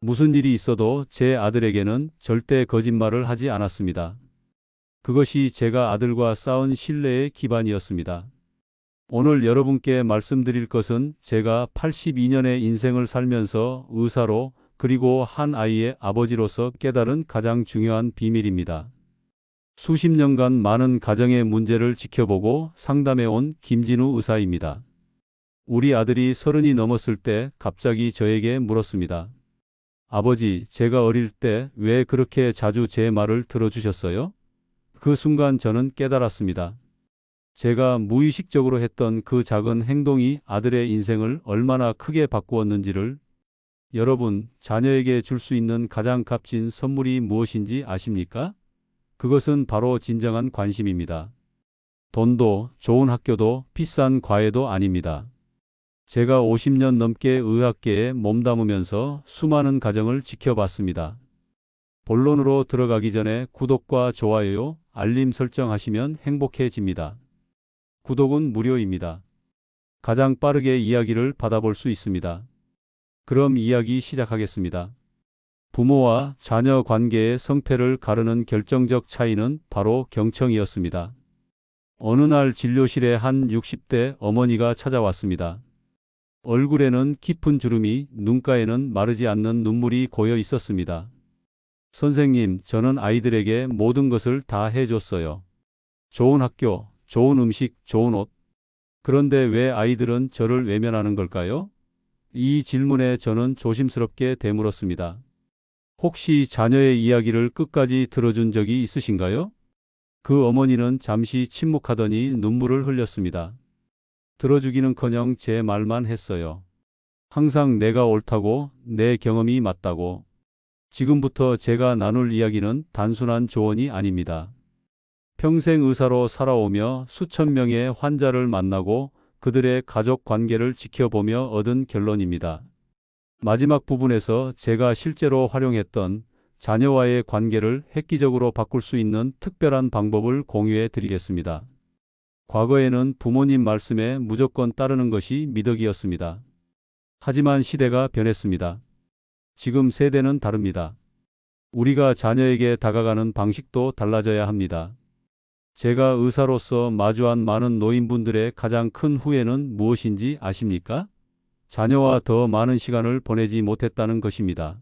무슨 일이 있어도 제 아들에게는 절대 거짓말을 하지 않았습니다. 그것이 제가 아들과 쌓은 신뢰의 기반이었습니다. 오늘 여러분께 말씀드릴 것은 제가 82년의 인생을 살면서 의사로 그리고 한 아이의 아버지로서 깨달은 가장 중요한 비밀입니다. 수십 년간 많은 가정의 문제를 지켜보고 상담해온 김진우 의사입니다. 우리 아들이 30이 넘었을 때 갑자기 저에게 물었습니다. 아버지, 제가 어릴 때 왜 그렇게 자주 제 말을 들어주셨어요? 그 순간 저는 깨달았습니다. 제가 무의식적으로 했던 그 작은 행동이 아들의 인생을 얼마나 크게 바꾸었는지를. 여러분, 자녀에게 줄 수 있는 가장 값진 선물이 무엇인지 아십니까? 그것은 바로 진정한 관심입니다. 돈도, 좋은 학교도, 비싼 과외도 아닙니다. 제가 50년 넘게 의학계에 몸담으면서 수많은 가정을 지켜봤습니다. 본론으로 들어가기 전에 구독과 좋아요, 알림 설정하시면 행복해집니다. 구독은 무료입니다. 가장 빠르게 이야기를 받아볼 수 있습니다. 그럼 이야기 시작하겠습니다. 부모와 자녀 관계의 성패를 가르는 결정적 차이는 바로 경청이었습니다. 어느 날 진료실에 한 60대 어머니가 찾아왔습니다. 얼굴에는 깊은 주름이, 눈가에는 마르지 않는 눈물이 고여 있었습니다. 선생님, 저는 아이들에게 모든 것을 다 해줬어요. 좋은 학교, 좋은 음식, 좋은 옷. 그런데 왜 아이들은 저를 외면하는 걸까요? 이 질문에 저는 조심스럽게 되물었습니다. 혹시 자녀의 이야기를 끝까지 들어준 적이 있으신가요? 그 어머니는 잠시 침묵하더니 눈물을 흘렸습니다. 들어주기는커녕 제 말만 했어요. 항상 내가 옳다고, 내 경험이 맞다고. 지금부터 제가 나눌 이야기는 단순한 조언이 아닙니다. 평생 의사로 살아오며 수천 명의 환자를 만나고 그들의 가족 관계를 지켜보며 얻은 결론입니다. 마지막 부분에서 제가 실제로 활용했던 자녀와의 관계를 획기적으로 바꿀 수 있는 특별한 방법을 공유해 드리겠습니다. 과거에는 부모님 말씀에 무조건 따르는 것이 미덕이었습니다. 하지만 시대가 변했습니다. 지금 세대는 다릅니다. 우리가 자녀에게 다가가는 방식도 달라져야 합니다. 제가 의사로서 마주한 많은 노인분들의 가장 큰 후회는 무엇인지 아십니까? 자녀와 더 많은 시간을 보내지 못했다는 것입니다.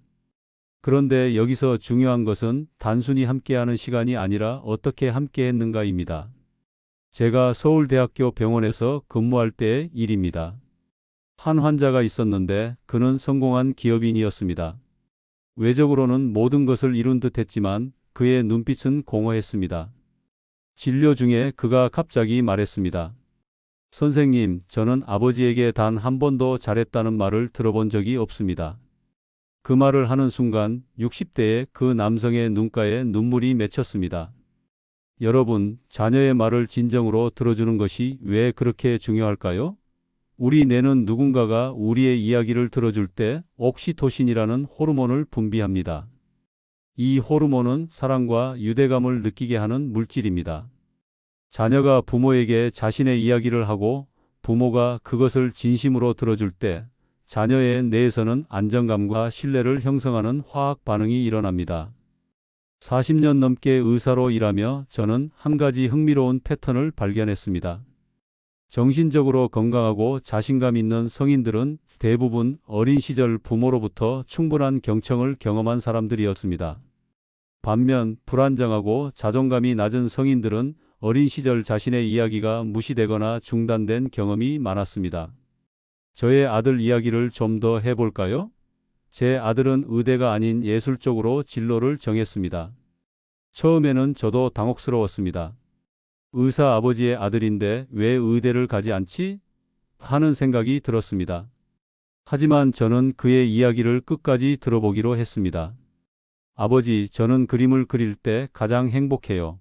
그런데 여기서 중요한 것은 단순히 함께하는 시간이 아니라 어떻게 함께했는가입니다. 제가 서울대학교 병원에서 근무할 때의 일입니다. 한 환자가 있었는데 그는 성공한 기업인이었습니다. 외적으로는 모든 것을 이룬 듯 했지만 그의 눈빛은 공허했습니다. 진료 중에 그가 갑자기 말했습니다. 선생님, 저는 아버지에게 단 한 번도 잘했다는 말을 들어본 적이 없습니다. 그 말을 하는 순간 60대의 그 남성의 눈가에 눈물이 맺혔습니다. 여러분, 자녀의 말을 진정으로 들어주는 것이 왜 그렇게 중요할까요? 우리 뇌는 누군가가 우리의 이야기를 들어줄 때 옥시토신이라는 호르몬을 분비합니다. 이 호르몬은 사랑과 유대감을 느끼게 하는 물질입니다. 자녀가 부모에게 자신의 이야기를 하고 부모가 그것을 진심으로 들어줄 때 자녀의 뇌에서는 안정감과 신뢰를 형성하는 화학 반응이 일어납니다. 40년 넘게 의사로 일하며 저는 한 가지 흥미로운 패턴을 발견했습니다. 정신적으로 건강하고 자신감 있는 성인들은 대부분 어린 시절 부모로부터 충분한 경청을 경험한 사람들이었습니다. 반면 불안정하고 자존감이 낮은 성인들은 어린 시절 자신의 이야기가 무시되거나 중단된 경험이 많았습니다. 저의 아들 이야기를 좀 더 해볼까요? 제 아들은 의대가 아닌 예술 쪽으로 진로를 정했습니다. 처음에는 저도 당혹스러웠습니다. 의사 아버지의 아들인데 왜 의대를 가지 않지? 하는 생각이 들었습니다. 하지만 저는 그의 이야기를 끝까지 들어보기로 했습니다. 아버지, 저는 그림을 그릴 때 가장 행복해요.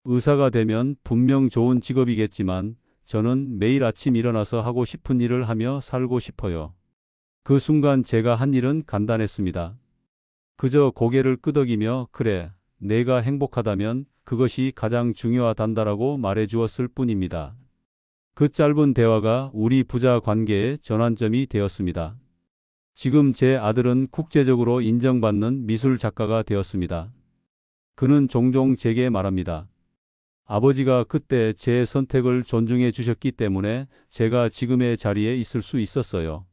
의사가 되면 분명 좋은 직업이겠지만 저는 매일 아침 일어나서 하고 싶은 일을 하며 살고 싶어요. 그 순간 제가 한 일은 간단했습니다. 그저 고개를 끄덕이며 그래, 내가 행복하다면 그것이 가장 중요하단다라고 말해 주었을 뿐입니다. 그 짧은 대화가 우리 부자 관계의 전환점이 되었습니다. 지금 제 아들은 국제적으로 인정받는 미술 작가가 되었습니다. 그는 종종 제게 말합니다. 아버지가 그때 제 선택을 존중해 주셨기 때문에 제가 지금의 자리에 있을 수 있었어요.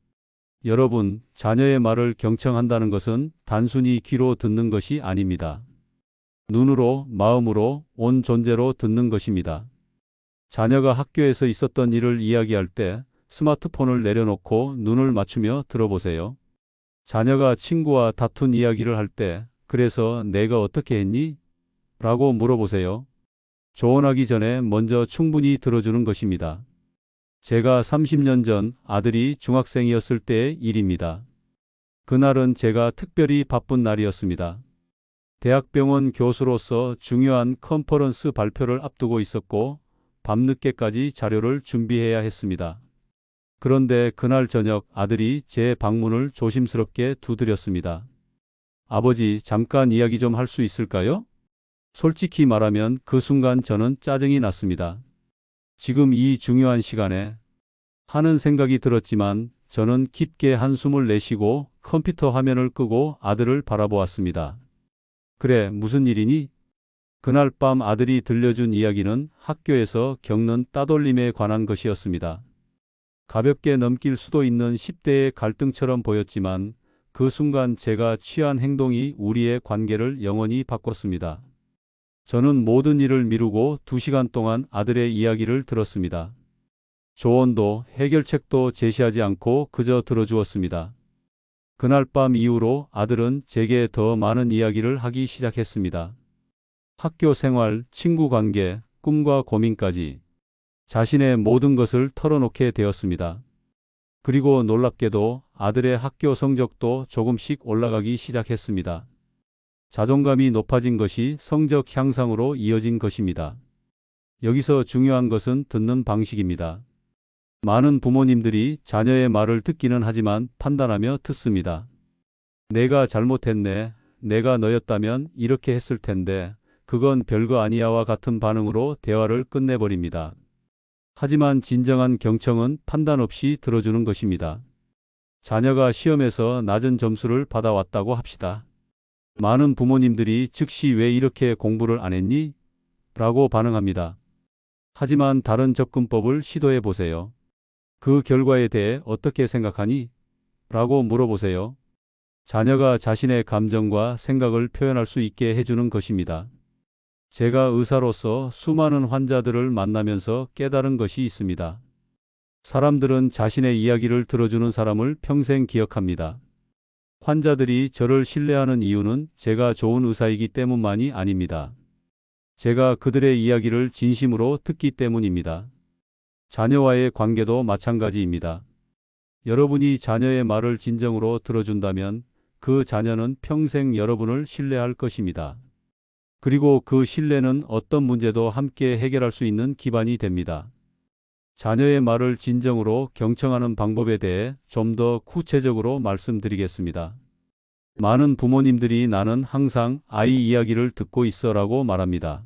여러분, 자녀의 말을 경청한다는 것은 단순히 귀로 듣는 것이 아닙니다. 눈으로, 마음으로, 온 존재로 듣는 것입니다. 자녀가 학교에서 있었던 일을 이야기할 때 스마트폰을 내려놓고 눈을 맞추며 들어보세요. 자녀가 친구와 다툰 이야기를 할 때, 그래서 내가 어떻게 했니? 라고 물어보세요. 조언하기 전에 먼저 충분히 들어주는 것입니다. 제가 30년 전 아들이 중학생이었을 때의 일입니다. 그날은 제가 특별히 바쁜 날이었습니다. 대학병원 교수로서 중요한 컨퍼런스 발표를 앞두고 있었고 밤늦게까지 자료를 준비해야 했습니다. 그런데 그날 저녁 아들이 제 방문을 조심스럽게 두드렸습니다. 아버지, 잠깐 이야기 좀 할 수 있을까요? 솔직히 말하면 그 순간 저는 짜증이 났습니다. 지금 이 중요한 시간에 하는 생각이 들었지만 저는 깊게 한숨을 내쉬고 컴퓨터 화면을 끄고 아들을 바라보았습니다. 그래, 무슨 일이니? 그날 밤 아들이 들려준 이야기는 학교에서 겪는 따돌림에 관한 것이었습니다. 가볍게 넘길 수도 있는 10대의 갈등처럼 보였지만 그 순간 제가 취한 행동이 우리의 관계를 영원히 바꿨습니다. 저는 모든 일을 미루고 2시간 동안 아들의 이야기를 들었습니다. 조언도 해결책도 제시하지 않고 그저 들어주었습니다. 그날 밤 이후로 아들은 제게 더 많은 이야기를 하기 시작했습니다. 학교 생활, 친구 관계, 꿈과 고민까지 자신의 모든 것을 털어놓게 되었습니다. 그리고 놀랍게도 아들의 학교 성적도 조금씩 올라가기 시작했습니다. 자존감이 높아진 것이 성적 향상으로 이어진 것입니다. 여기서 중요한 것은 듣는 방식입니다. 많은 부모님들이 자녀의 말을 듣기는 하지만 판단하며 듣습니다. 내가 잘못했네. 내가 너였다면 이렇게 했을 텐데. 그건 별거 아니야와 같은 반응으로 대화를 끝내버립니다. 하지만 진정한 경청은 판단 없이 들어주는 것입니다. 자녀가 시험에서 낮은 점수를 받아왔다고 합시다. 많은 부모님들이 즉시 왜 이렇게 공부를 안 했니? 라고 반응합니다. 하지만 다른 접근법을 시도해 보세요. 그 결과에 대해 어떻게 생각하니? 라고 물어보세요. 자녀가 자신의 감정과 생각을 표현할 수 있게 해주는 것입니다. 제가 의사로서 수많은 환자들을 만나면서 깨달은 것이 있습니다. 사람들은 자신의 이야기를 들어주는 사람을 평생 기억합니다. 환자들이 저를 신뢰하는 이유는 제가 좋은 의사이기 때문만이 아닙니다. 제가 그들의 이야기를 진심으로 듣기 때문입니다. 자녀와의 관계도 마찬가지입니다. 여러분이 자녀의 말을 진정으로 들어준다면 그 자녀는 평생 여러분을 신뢰할 것입니다. 그리고 그 신뢰는 어떤 문제도 함께 해결할 수 있는 기반이 됩니다. 자녀의 말을 진정으로 경청하는 방법에 대해 좀 더 구체적으로 말씀드리겠습니다. 많은 부모님들이 나는 항상 아이 이야기를 듣고 있어라고 말합니다.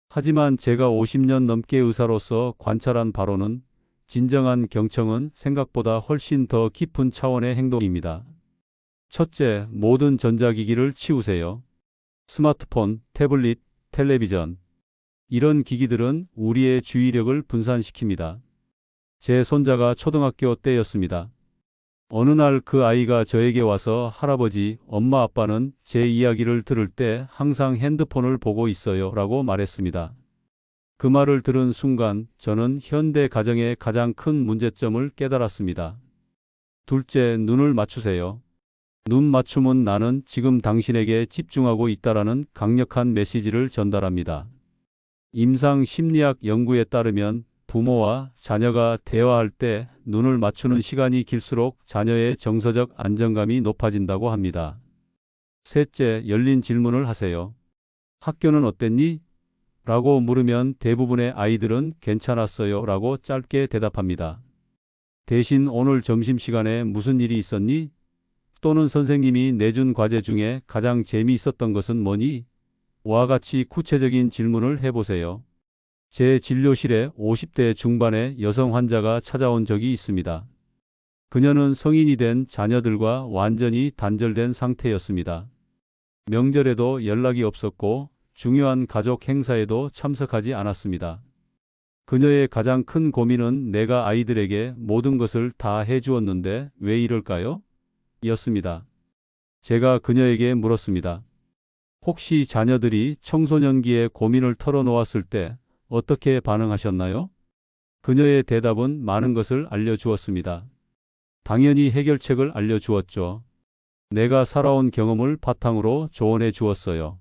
하지만 제가 50년 넘게 의사로서 관찰한 바로는 진정한 경청은 생각보다 훨씬 더 깊은 차원의 행동입니다. 첫째, 모든 전자기기를 치우세요. 스마트폰, 태블릿, 텔레비전. 이런 기기들은 우리의 주의력을 분산시킵니다. 제 손자가 초등학교 때였습니다. 어느 날 그 아이가 저에게 와서 할아버지, 엄마 아빠는 제 이야기를 들을 때 항상 핸드폰을 보고 있어요 라고 말했습니다. 그 말을 들은 순간 저는 현대 가정의 가장 큰 문제점을 깨달았습니다. 둘째, 눈을 맞추세요. 눈 맞춤은 나는 지금 당신에게 집중하고 있다라는 강력한 메시지를 전달합니다. 임상 심리학 연구에 따르면 부모와 자녀가 대화할 때 눈을 맞추는 시간이 길수록 자녀의 정서적 안정감이 높아진다고 합니다. 셋째, 열린 질문을 하세요. 학교는 어땠니? 라고 물으면 대부분의 아이들은 괜찮았어요 라고 짧게 대답합니다. 대신 오늘 점심시간에 무슨 일이 있었니? 또는 선생님이 내준 과제 중에 가장 재미있었던 것은 뭐니? 와 같이 구체적인 질문을 해보세요. 제 진료실에 50대 중반의 여성 환자가 찾아온 적이 있습니다. 그녀는 성인이 된 자녀들과 완전히 단절된 상태였습니다. 명절에도 연락이 없었고 중요한 가족 행사에도 참석하지 않았습니다. 그녀의 가장 큰 고민은 내가 아이들에게 모든 것을 다 해주었는데 왜 이럴까요? 였습니다. 제가 그녀에게 물었습니다. 혹시 자녀들이 청소년기에 고민을 털어놓았을 때 어떻게 반응하셨나요? 그녀의 대답은 많은 것을 알려주었습니다. 당연히 해결책을 알려주었죠. 내가 살아온 경험을 바탕으로 조언해 주었어요.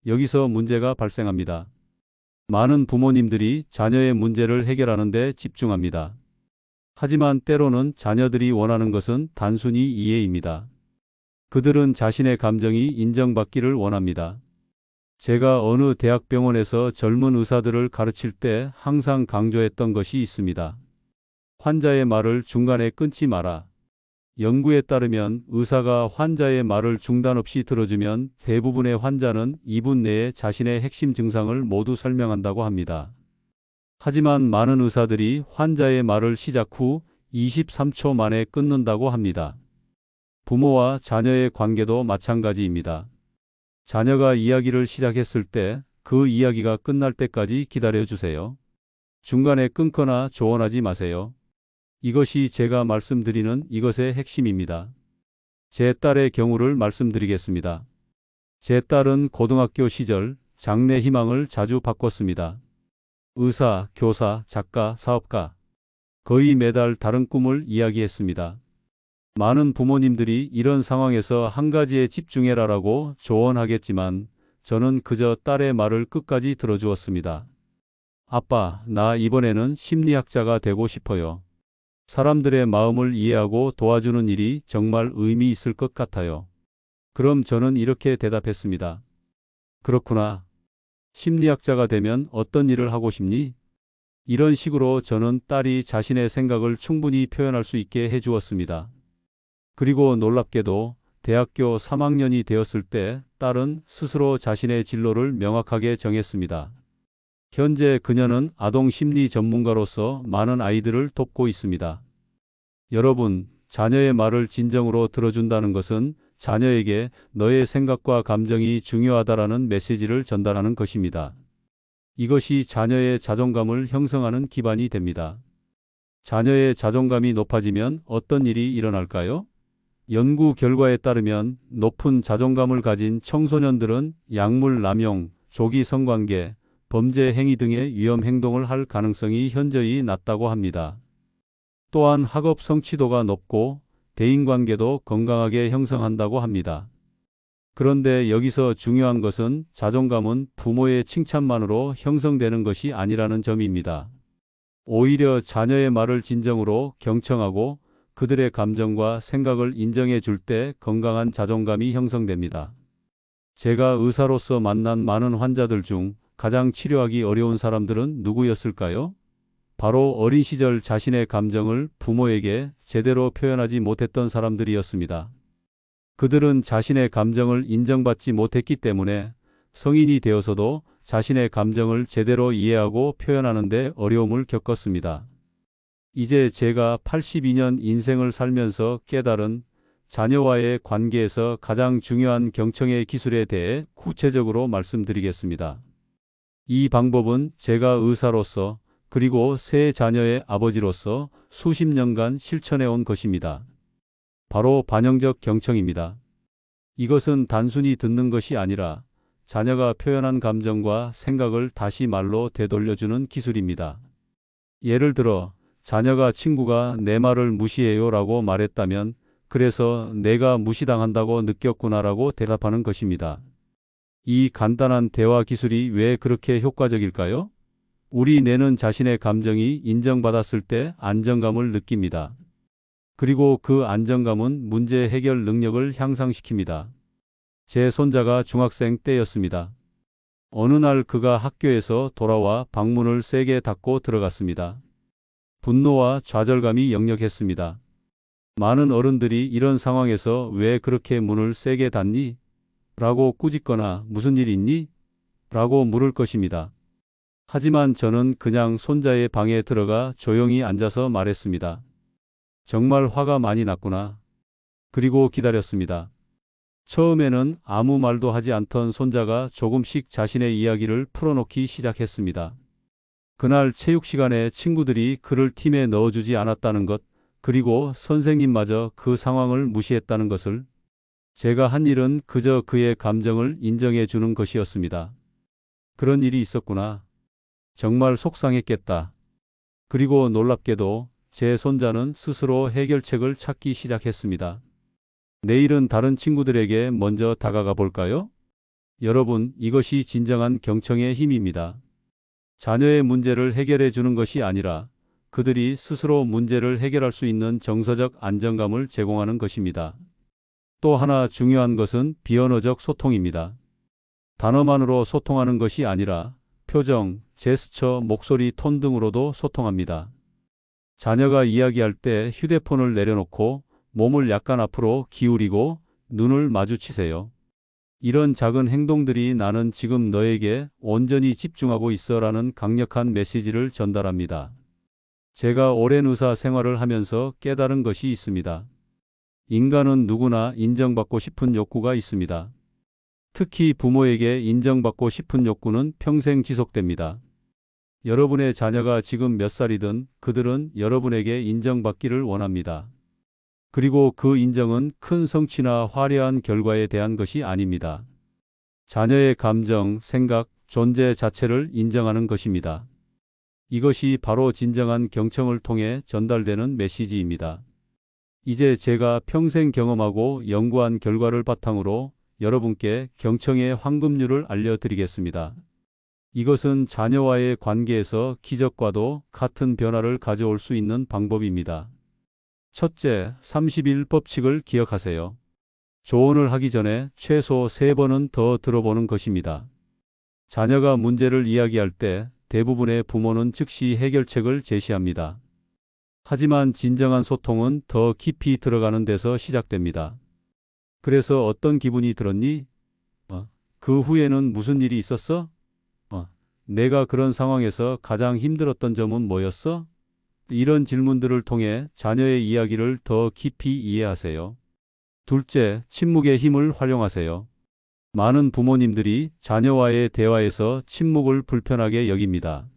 여기서 문제가 발생합니다. 많은 부모님들이 자녀의 문제를 해결하는 데 집중합니다. 하지만 때로는 자녀들이 원하는 것은 단순히 이해입니다. 그들은 자신의 감정이 인정받기를 원합니다. 제가 어느 대학병원에서 젊은 의사들을 가르칠 때 항상 강조했던 것이 있습니다. 환자의 말을 중간에 끊지 마라. 연구에 따르면 의사가 환자의 말을 중단 없이 들어주면 대부분의 환자는 2분 내에 자신의 핵심 증상을 모두 설명한다고 합니다. 하지만 많은 의사들이 환자의 말을 시작 후 23초 만에 끊는다고 합니다. 부모와 자녀의 관계도 마찬가지입니다. 자녀가 이야기를 시작했을 때 그 이야기가 끝날 때까지 기다려 주세요. 중간에 끊거나 조언하지 마세요. 이것이 제가 말씀드리는 이것의 핵심입니다. 제 딸의 경우를 말씀드리겠습니다. 제 딸은 고등학교 시절 장래 희망을 자주 바꿨습니다. 의사, 교사, 작가, 사업가. 거의 매달 다른 꿈을 이야기했습니다. 많은 부모님들이 이런 상황에서 한 가지에 집중해라라고 조언하겠지만 저는 그저 딸의 말을 끝까지 들어주었습니다. 아빠, 나 이번에는 심리학자가 되고 싶어요. 사람들의 마음을 이해하고 도와주는 일이 정말 의미 있을 것 같아요. 그럼 저는 이렇게 대답했습니다. 그렇구나. 심리학자가 되면 어떤 일을 하고 싶니? 이런 식으로 저는 딸이 자신의 생각을 충분히 표현할 수 있게 해주었습니다. 그리고 놀랍게도 대학교 3학년이 되었을 때 딸은 스스로 자신의 진로를 명확하게 정했습니다. 현재 그녀는 아동 심리 전문가로서 많은 아이들을 돕고 있습니다. 여러분, 자녀의 말을 진정으로 들어준다는 것은 자녀에게 너의 생각과 감정이 중요하다라는 메시지를 전달하는 것입니다. 이것이 자녀의 자존감을 형성하는 기반이 됩니다. 자녀의 자존감이 높아지면 어떤 일이 일어날까요? 연구 결과에 따르면 높은 자존감을 가진 청소년들은 약물 남용, 조기 성관계, 범죄 행위 등의 위험 행동을 할 가능성이 현저히 낮다고 합니다. 또한 학업 성취도가 높고 대인관계도 건강하게 형성한다고 합니다. 그런데 여기서 중요한 것은 자존감은 부모의 칭찬만으로 형성되는 것이 아니라는 점입니다. 오히려 자녀의 말을 진정으로 경청하고 그들의 감정과 생각을 인정해 줄 때 건강한 자존감이 형성됩니다. 제가 의사로서 만난 많은 환자들 중 가장 치료하기 어려운 사람들은 누구였을까요? 바로 어린 시절 자신의 감정을 부모에게 제대로 표현하지 못했던 사람들이었습니다. 그들은 자신의 감정을 인정받지 못했기 때문에 성인이 되어서도 자신의 감정을 제대로 이해하고 표현하는 데 어려움을 겪었습니다. 이제 제가 82년 인생을 살면서 깨달은 자녀와의 관계에서 가장 중요한 경청의 기술에 대해 구체적으로 말씀드리겠습니다. 이 방법은 제가 의사로서 그리고 세 자녀의 아버지로서 수십 년간 실천해 온 것입니다. 바로 반영적 경청입니다. 이것은 단순히 듣는 것이 아니라 자녀가 표현한 감정과 생각을 다시 말로 되돌려주는 기술입니다. 예를 들어 자녀가 친구가 내 말을 무시해요 라고 말했다면 그래서 내가 무시당한다고 느꼈구나라고 대답하는 것입니다. 이 간단한 대화 기술이 왜 그렇게 효과적일까요? 우리 뇌는 자신의 감정이 인정받았을 때 안정감을 느낍니다. 그리고 그 안정감은 문제 해결 능력을 향상시킵니다. 제 손자가 중학생 때였습니다. 어느 날 그가 학교에서 돌아와 방문을 세게 닫고 들어갔습니다. 분노와 좌절감이 역력했습니다. 많은 어른들이 이런 상황에서 왜 그렇게 문을 세게 닫니? 라고 꾸짖거나 무슨 일 있니? 라고 물을 것입니다. 하지만 저는 그냥 손자의 방에 들어가 조용히 앉아서 말했습니다. 정말 화가 많이 났구나. 그리고 기다렸습니다. 처음에는 아무 말도 하지 않던 손자가 조금씩 자신의 이야기를 풀어놓기 시작했습니다. 그날 체육 시간에 친구들이 그를 팀에 넣어주지 않았다는 것, 그리고 선생님마저 그 상황을 무시했다는 것을, 제가 한 일은 그저 그의 감정을 인정해 주는 것이었습니다. 그런 일이 있었구나. 정말 속상했겠다. 그리고 놀랍게도 제 손자는 스스로 해결책을 찾기 시작했습니다. 내일은 다른 친구들에게 먼저 다가가 볼까요? 여러분, 이것이 진정한 경청의 힘입니다. 자녀의 문제를 해결해 주는 것이 아니라 그들이 스스로 문제를 해결할 수 있는 정서적 안정감을 제공하는 것입니다. 또 하나 중요한 것은 비언어적 소통입니다. 단어만으로 소통하는 것이 아니라 표정, 제스처, 목소리 톤 등으로도 소통합니다. 자녀가 이야기할 때 휴대폰을 내려놓고 몸을 약간 앞으로 기울이고 눈을 마주치세요. 이런 작은 행동들이 나는 지금 너에게 온전히 집중하고 있어라는 강력한 메시지를 전달합니다. 제가 오랜 의사 생활을 하면서 깨달은 것이 있습니다. 인간은 누구나 인정받고 싶은 욕구가 있습니다. 특히 부모에게 인정받고 싶은 욕구는 평생 지속됩니다. 여러분의 자녀가 지금 몇 살이든 그들은 여러분에게 인정받기를 원합니다. 그리고 그 인정은 큰 성취나 화려한 결과에 대한 것이 아닙니다. 자녀의 감정, 생각, 존재 자체를 인정하는 것입니다. 이것이 바로 진정한 경청을 통해 전달되는 메시지입니다. 이제 제가 평생 경험하고 연구한 결과를 바탕으로 여러분께 경청의 황금률을 알려드리겠습니다. 이것은 자녀와의 관계에서 기적과도 같은 변화를 가져올 수 있는 방법입니다. 첫째, 30일 법칙을 기억하세요. 조언을 하기 전에 최소 3번은 더 들어보는 것입니다. 자녀가 문제를 이야기할 때 대부분의 부모는 즉시 해결책을 제시합니다. 하지만 진정한 소통은 더 깊이 들어가는 데서 시작됩니다. 그래서 어떤 기분이 들었니? 그 후에는 무슨 일이 있었어? 내가 그런 상황에서 가장 힘들었던 점은 뭐였어? 이런 질문들을 통해 자녀의 이야기를 더 깊이 이해하세요. 둘째, 침묵의 힘을 활용하세요. 많은 부모님들이 자녀와의 대화에서 침묵을 불편하게 여깁니다.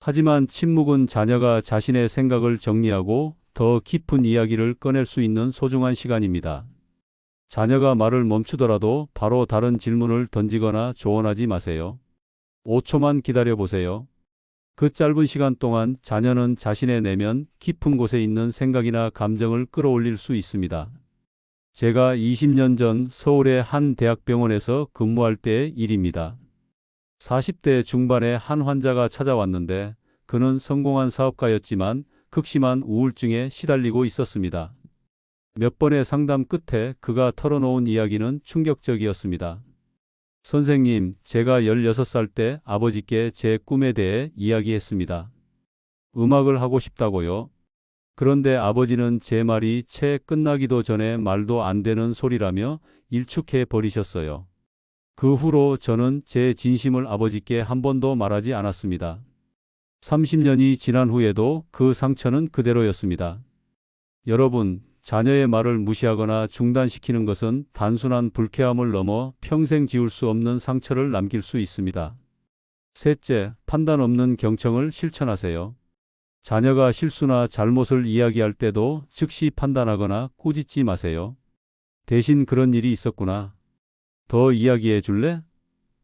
하지만 침묵은 자녀가 자신의 생각을 정리하고 더 깊은 이야기를 꺼낼 수 있는 소중한 시간입니다. 자녀가 말을 멈추더라도 바로 다른 질문을 던지거나 조언하지 마세요. 5초만 기다려 보세요. 그 짧은 시간 동안 자녀는 자신의 내면 깊은 곳에 있는 생각이나 감정을 끌어올릴 수 있습니다. 제가 20년 전 서울의 한 대학병원에서 근무할 때의 일입니다. 40대 중반의 한 환자가 찾아왔는데 그는 성공한 사업가였지만 극심한 우울증에 시달리고 있었습니다. 몇 번의 상담 끝에 그가 털어놓은 이야기는 충격적이었습니다. 선생님, 제가 16살 때 아버지께 제 꿈에 대해 이야기했습니다. 음악을 하고 싶다고요. 그런데 아버지는 제 말이 채 끝나기도 전에 말도 안 되는 소리라며 일축해 버리셨어요. 그 후로 저는 제 진심을 아버지께 한 번도 말하지 않았습니다. 30년이 지난 후에도 그 상처는 그대로였습니다. 여러분, 자녀의 말을 무시하거나 중단시키는 것은 단순한 불쾌함을 넘어 평생 지울 수 없는 상처를 남길 수 있습니다. 셋째, 판단 없는 경청을 실천하세요. 자녀가 실수나 잘못을 이야기할 때도 즉시 판단하거나 꾸짖지 마세요. 대신 그런 일이 있었구나. 더 이야기해 줄래?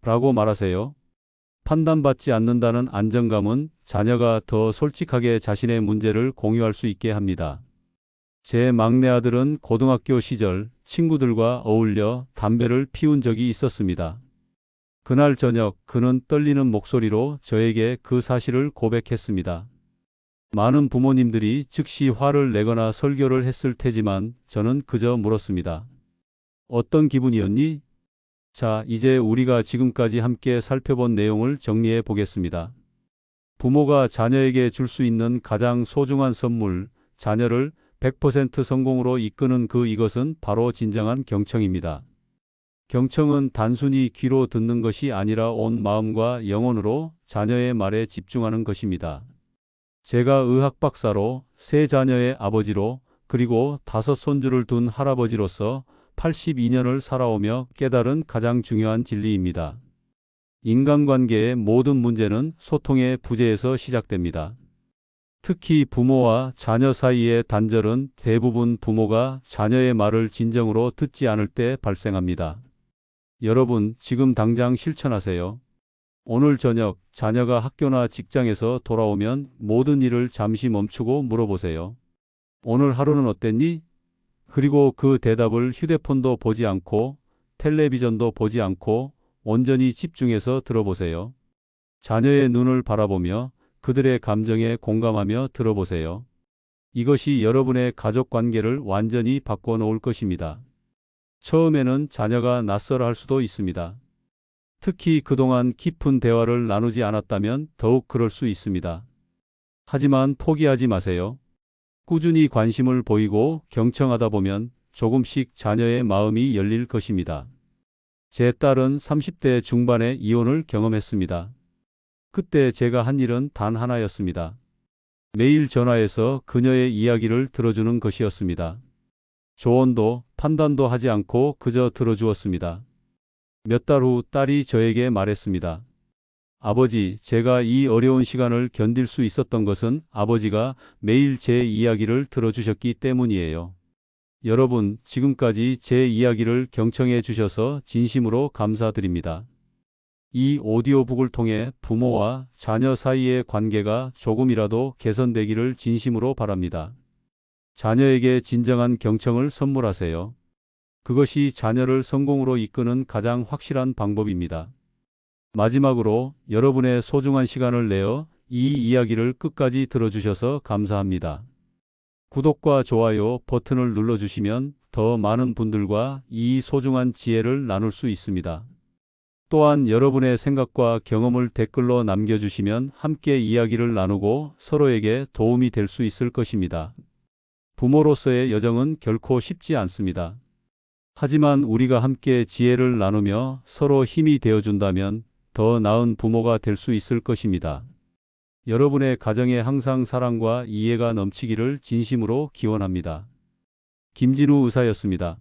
라고 말하세요. 판단받지 않는다는 안정감은 자녀가 더 솔직하게 자신의 문제를 공유할 수 있게 합니다. 제 막내 아들은 고등학교 시절 친구들과 어울려 담배를 피운 적이 있었습니다. 그날 저녁 그는 떨리는 목소리로 저에게 그 사실을 고백했습니다. 많은 부모님들이 즉시 화를 내거나 설교를 했을 테지만 저는 그저 물었습니다. 어떤 기분이었니? 자, 이제 우리가 지금까지 함께 살펴본 내용을 정리해 보겠습니다. 부모가 자녀에게 줄 수 있는 가장 소중한 선물, 자녀를 100% 성공으로 이끄는 이것은 바로 진정한 경청입니다. 경청은 단순히 귀로 듣는 것이 아니라 온 마음과 영혼으로 자녀의 말에 집중하는 것입니다. 제가 의학 박사로 3자녀의 아버지로 그리고 5손주를 둔 할아버지로서 82년을 살아오며 깨달은 가장 중요한 진리입니다. 인간관계의 모든 문제는 소통의 부재에서 시작됩니다. 특히 부모와 자녀 사이의 단절은 대부분 부모가 자녀의 말을 진정으로 듣지 않을 때 발생합니다. 여러분, 지금 당장 실천하세요. 오늘 저녁 자녀가 학교나 직장에서 돌아오면 모든 일을 잠시 멈추고 물어보세요. 오늘 하루는 어땠니? 그리고 그 대답을 휴대폰도 보지 않고 텔레비전도 보지 않고 온전히 집중해서 들어보세요. 자녀의 눈을 바라보며 그들의 감정에 공감하며 들어보세요. 이것이 여러분의 가족 관계를 완전히 바꿔놓을 것입니다. 처음에는 자녀가 낯설어 할 수도 있습니다. 특히 그동안 깊은 대화를 나누지 않았다면 더욱 그럴 수 있습니다. 하지만 포기하지 마세요. 꾸준히 관심을 보이고 경청하다 보면 조금씩 자녀의 마음이 열릴 것입니다. 제 딸은 30대 중반에 이혼을 경험했습니다. 그때 제가 한 일은 단 하나였습니다. 매일 전화해서 그녀의 이야기를 들어주는 것이었습니다. 조언도 판단도 하지 않고 그저 들어주었습니다. 몇 달 후 딸이 저에게 말했습니다. 아버지, 제가 이 어려운 시간을 견딜 수 있었던 것은 아버지가 매일 제 이야기를 들어주셨기 때문이에요. 여러분, 지금까지 제 이야기를 경청해 주셔서 진심으로 감사드립니다. 이 오디오북을 통해 부모와 자녀 사이의 관계가 조금이라도 개선되기를 진심으로 바랍니다. 자녀에게 진정한 경청을 선물하세요. 그것이 자녀를 성공으로 이끄는 가장 확실한 방법입니다. 마지막으로 여러분의 소중한 시간을 내어 이 이야기를 끝까지 들어주셔서 감사합니다. 구독과 좋아요 버튼을 눌러주시면 더 많은 분들과 이 소중한 지혜를 나눌 수 있습니다. 또한 여러분의 생각과 경험을 댓글로 남겨주시면 함께 이야기를 나누고 서로에게 도움이 될 수 있을 것입니다. 부모로서의 여정은 결코 쉽지 않습니다. 하지만 우리가 함께 지혜를 나누며 서로 힘이 되어준다면 더 나은 부모가 될 수 있을 것입니다. 여러분의 가정에 항상 사랑과 이해가 넘치기를 진심으로 기원합니다. 김진우 의사였습니다.